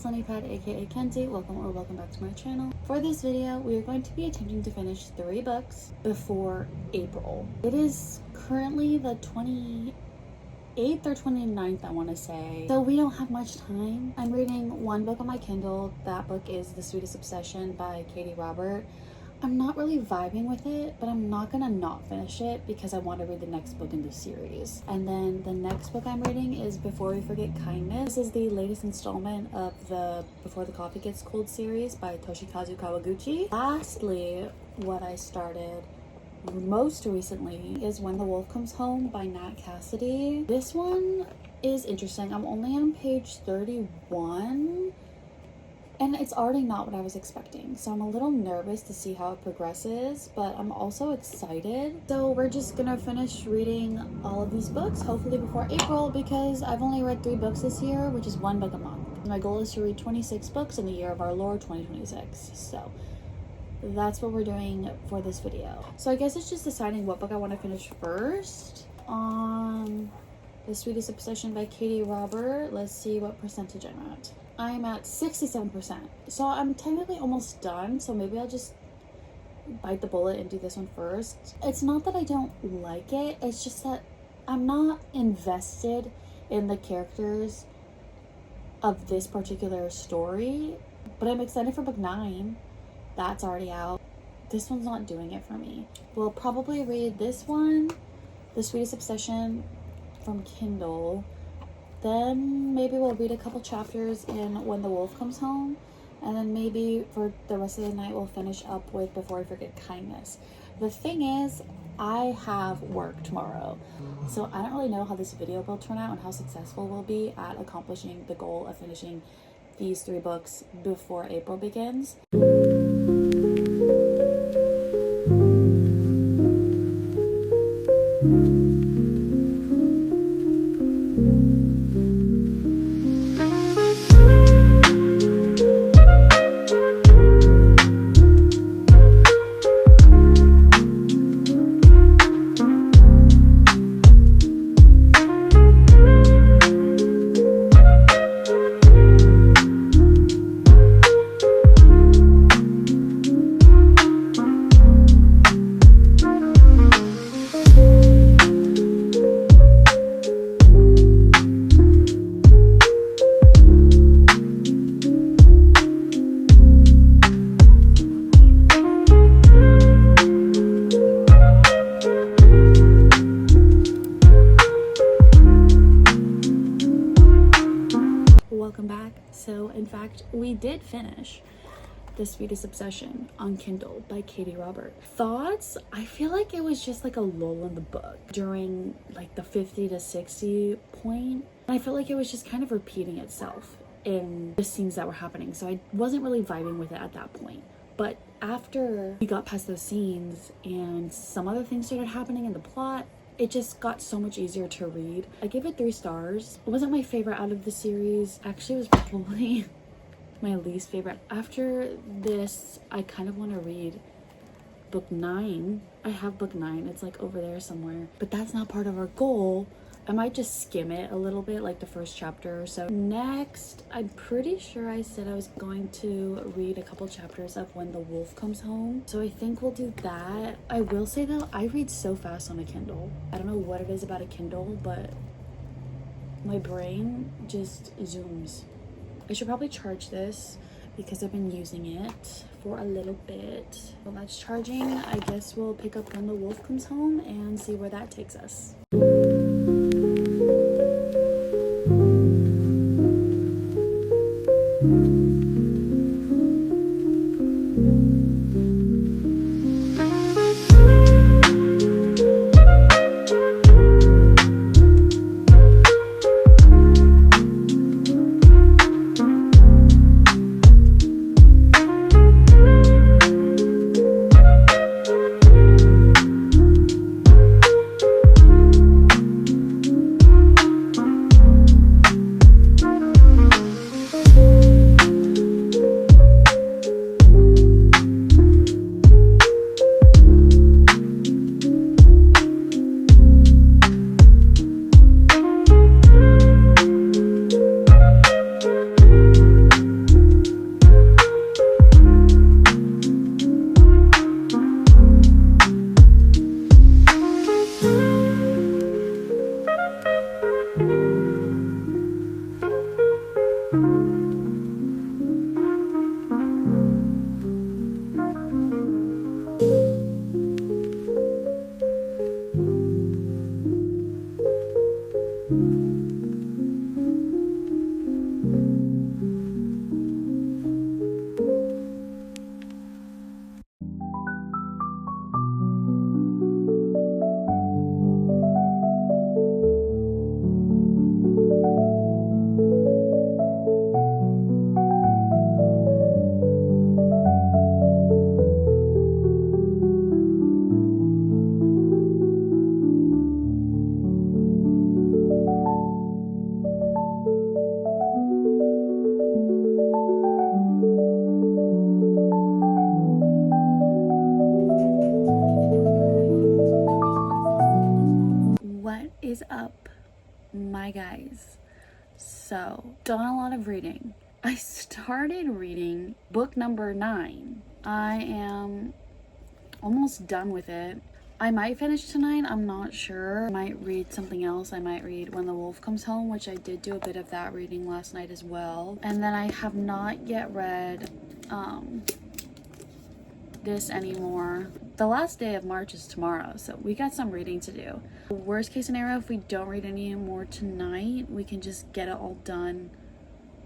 it's lynniepadd, aka Kenzie. Welcome back to my channel. For this video, we are going to be attempting to finish 3 books before April. It is currently the 28th or 29th, I want to say. So we don't have much time. I'm reading one book on my Kindle. That book is The Sweetest Obsession by Katie Robert. I'm not really vibing with it, but I'm not gonna not finish it because I want to read the next book in the series. And then the next book I'm reading is Before We Forget Kindness. This is the latest installment of the Before the Coffee Gets Cold series by Toshikazu Kawaguchi. Lastly, what I started most recently is When the Wolf Comes Home by Nat Cassidy. This one is interesting. I'm only on page 31. And it's already not what I was expecting. So I'm a little nervous to see how it progresses, but I'm also excited. So we're just gonna finish reading all of these books, hopefully before April, because I've only read 3 books this year, which is 1 book a month. My goal is to read 26 books in the year of our Lord 2026. So that's what we're doing for this video. So I guess it's just deciding what book I want to finish first. On The Sweetest Obsession by Katie Robert, let's see what percentage I'm at. I'm at 67%. So I'm technically almost done. So maybe I'll just bite the bullet and do this one first. It's not that I don't like it. It's just that I'm not invested in the characters of this particular story. But I'm excited for book 9. That's already out. This one's not doing it for me. We'll probably read this one, The Sweetest Obsession, from Kindle. Then maybe we'll read a couple chapters in When the Wolf Comes Home. And then maybe for the rest of the night, we'll finish up with Before We Forget Kindness. The thing is, I have work tomorrow. So I don't really know how this video will turn out and how successful we'll be at accomplishing the goal of finishing these 3 books before April begins. Welcome back. So in fact, we did finish The Sweetest Obsession on Kindle by Katie Robert. Thoughts? I feel like it was just like a lull in the book during like the 50 to 60 point. I felt like it was just kind of repeating itself in the scenes that were happening. So I wasn't really vibing with it at that point. But after we got past those scenes and some other things started happening in the plot, it just got so much easier to read. I gave it 3 stars. It wasn't my favorite out of the series. Actually, it was probably my least favorite. After this, I kind of want to read book 9. I have book 9. It's like over there somewhere. But that's not part of our goal. I might just skim it a little bit, like the first chapter or so. Next, I'm pretty sure I said I was going to read a couple chapters of When the Wolf Comes Home. So I think we'll do that. I will say though, I read so fast on a Kindle. I don't know what it is about a Kindle, but my brain just zooms. I should probably charge this because I've been using it for a little bit. While that's charging, I guess we'll pick up When the Wolf Comes Home and see where that takes us. What is up, my guys? So, done a lot of reading. I started reading book number 9. I am almost done with it. I might finish tonight, I'm not sure. I might read something else. I might read When the Wolf Comes Home, which I did do a bit of that reading last night as well. And then I have not yet read this anymore. The last day of March is tomorrow, so we got some reading to do. Worst case scenario, if we don't read any more tonight, we can just get it all done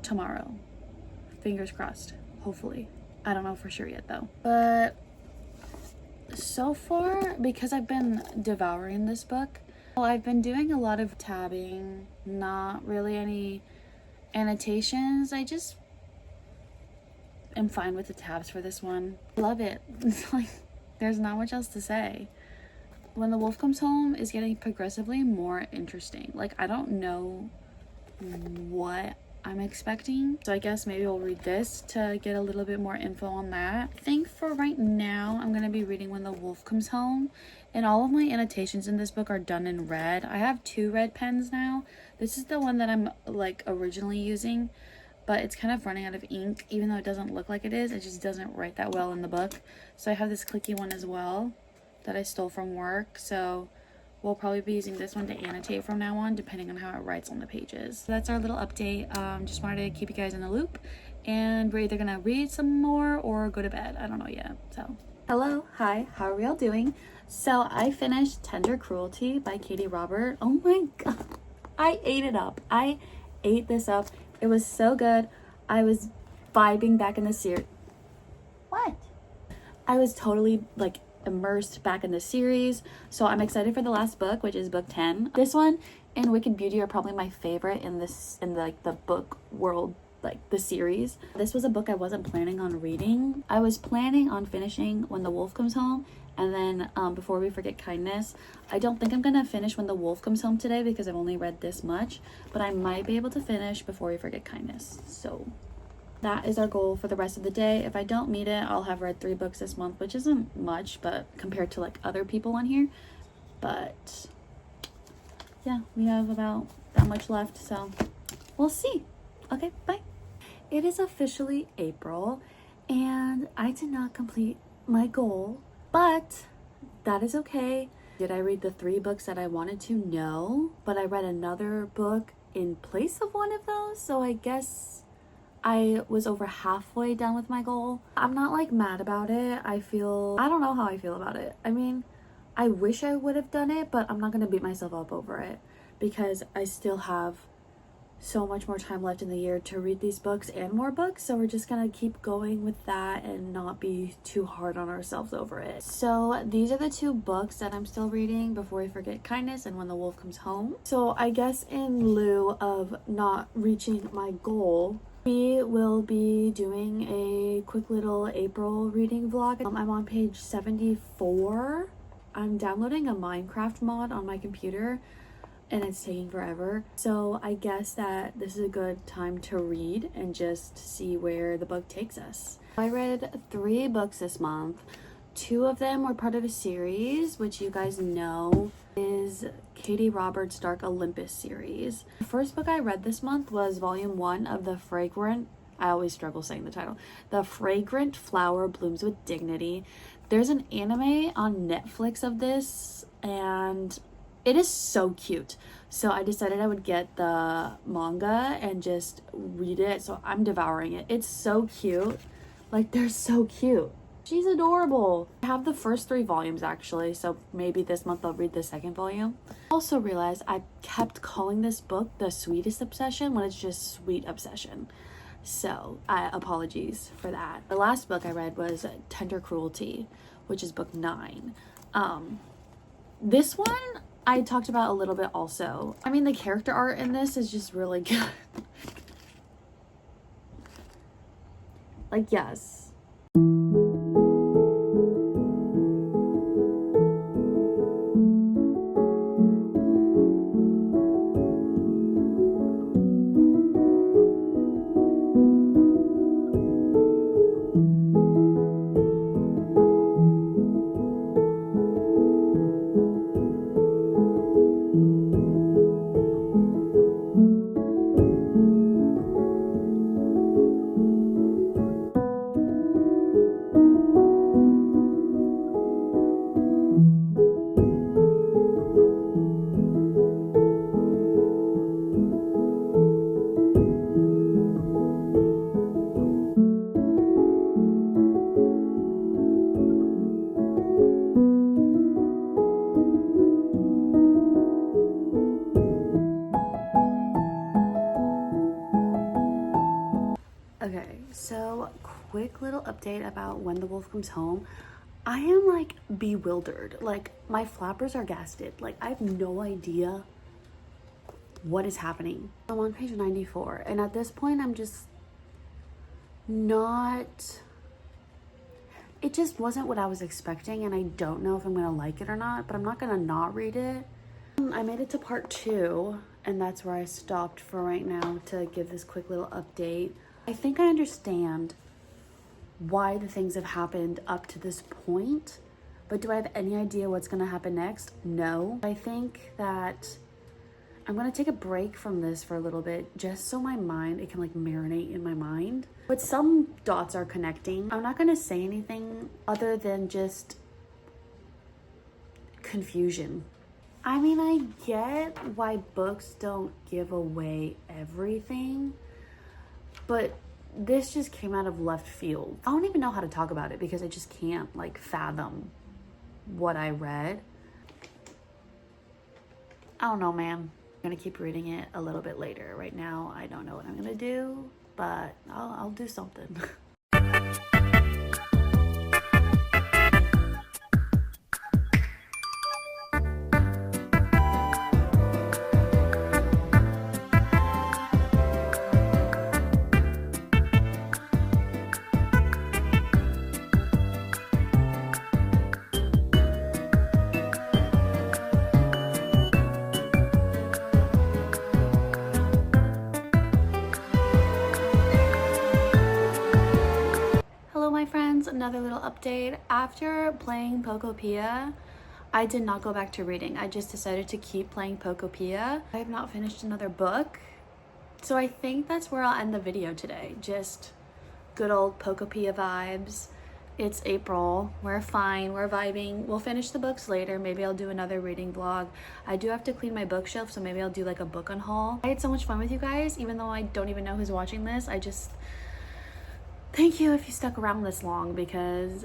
tomorrow. Fingers crossed, hopefully. I don't know for sure yet though. But so far, because I've been devouring this book, I've been doing a lot of tabbing, not really any annotations. I just am fine with the tabs for this one. Love it. It's like, there's not much else to say. When the Wolf Comes Home is getting progressively more interesting. Like, I don't know what I'm expecting, so I guess maybe we'll read this to get a little bit more info on that. I think for right now I'm gonna be reading When the Wolf Comes Home, and all of my annotations in this book are done in red. I have 2 red pens now. This is the one that I'm like originally using, but it's kind of running out of ink. Even though it doesn't look like it is, it just doesn't write that well in the book. So I have this clicky one as well that I stole from work, so we'll probably be using this one to annotate from now on, depending on how it writes on the pages. So that's our little update. Just wanted to keep you guys in the loop, and we're either gonna read some more or go to bed. I don't know yet. So hello, hi, how are we all doing? So I finished Tender Cruelty by Katie Robert. Oh my god, I ate it up. I ate this up. It was so good. I was vibing back in the series. What? I was totally like immersed back in the series, so I'm excited for the last book, which is book 10. This one and Wicked Beauty are probably my favorite in like the book world, like the series. This was a book I wasn't planning on reading. I was planning on finishing When the Wolf Comes Home, and then Before We Forget Kindness. I don't think I'm gonna finish When the Wolf Comes Home today because I've only read this much, but I might be able to finish Before We Forget Kindness. So that is our goal for the rest of the day. If I don't meet it, I'll have read 3 books this month, which isn't much, but compared to like other people on here. But yeah, we have about that much left, so we'll see. Okay, bye. It is officially April, and I did not complete my goal, but that is okay. Did I read the 3 books that I wanted to? No, but I read another book in place of one of those, so I guess I was over halfway done with my goal. I'm not like mad about it. I don't know how I feel about it. I mean, I wish I would have done it, but I'm not gonna beat myself up over it because I still have so much more time left in the year to read these books and more books, so we're just gonna keep going with that and not be too hard on ourselves over it. So these are the 2 books that I'm still reading, Before We Forget Kindness and When the Wolf Comes Home. So I guess in lieu of not reaching my goal, we will be doing a quick little April reading vlog. I'm on page 74. I'm downloading a Minecraft mod on my computer and it's taking forever. So I guess that this is a good time to read and just see where the book takes us. I read 3 books this month. 2 of them were part of a series, which you guys know is Katie Roberts' Dark Olympus series. The first book I read this month was volume 1 of The Fragrant Flower Blooms with Dignity. There's an anime on Netflix of this, and It is so cute. So I decided I would get the manga and just read it. So I'm devouring it. It's so cute. Like, they're so cute. She's adorable. I have the first 3 volumes actually, so maybe this month I'll read the second volume. I also realized I kept calling this book The Sweetest Obsession when it's just Sweet Obsession. So apologies for that. The last book I read was Tender Cruelty, which is book 9. This one I talked about a little bit also. I mean, the character art in this is just really good. Like, yes. Okay, so quick little update about When the Wolf Comes Home. I am like bewildered. Like, my flappers are gasted. Like, I have no idea what is happening. I'm on page 94, and at this point I'm just not, it just wasn't what I was expecting, and I don't know if I'm gonna like it or not, but I'm not gonna not read it. I made it to part 2, and that's where I stopped for right now to give this quick little update. I think I understand why the things have happened up to this point, but do I have any idea what's gonna happen next? No. I think that I'm gonna take a break from this for a little bit, just so my mind, it can like marinate in my mind. But some dots are connecting. I'm not gonna say anything other than just confusion. I mean, I get why books don't give away everything, but this just came out of left field. I don't even know how to talk about it because I just can't like fathom what I read. I don't know, man. I'm gonna keep reading it a little bit later. Right now, I don't know what I'm gonna do, but I'll do something. My friends, another little update. After playing Pokopia, I did not go back to reading. I just decided to keep playing Pokopia. I have not finished another book, so I think that's where I'll end the video today. Just good old Pokopia vibes. It's April, we're fine, we're vibing. We'll finish the books later. Maybe I'll do another reading vlog. I do have to clean my bookshelf, so maybe I'll do like a book unhaul. I had so much fun with you guys, even though I don't even know who's watching this. Thank you if you stuck around this long because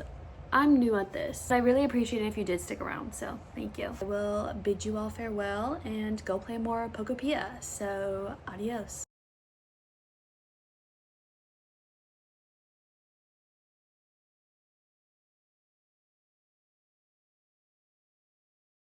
I'm new at this. I really appreciate it if you did stick around, so thank you. I will bid you all farewell and go play more Pokopia. So adios.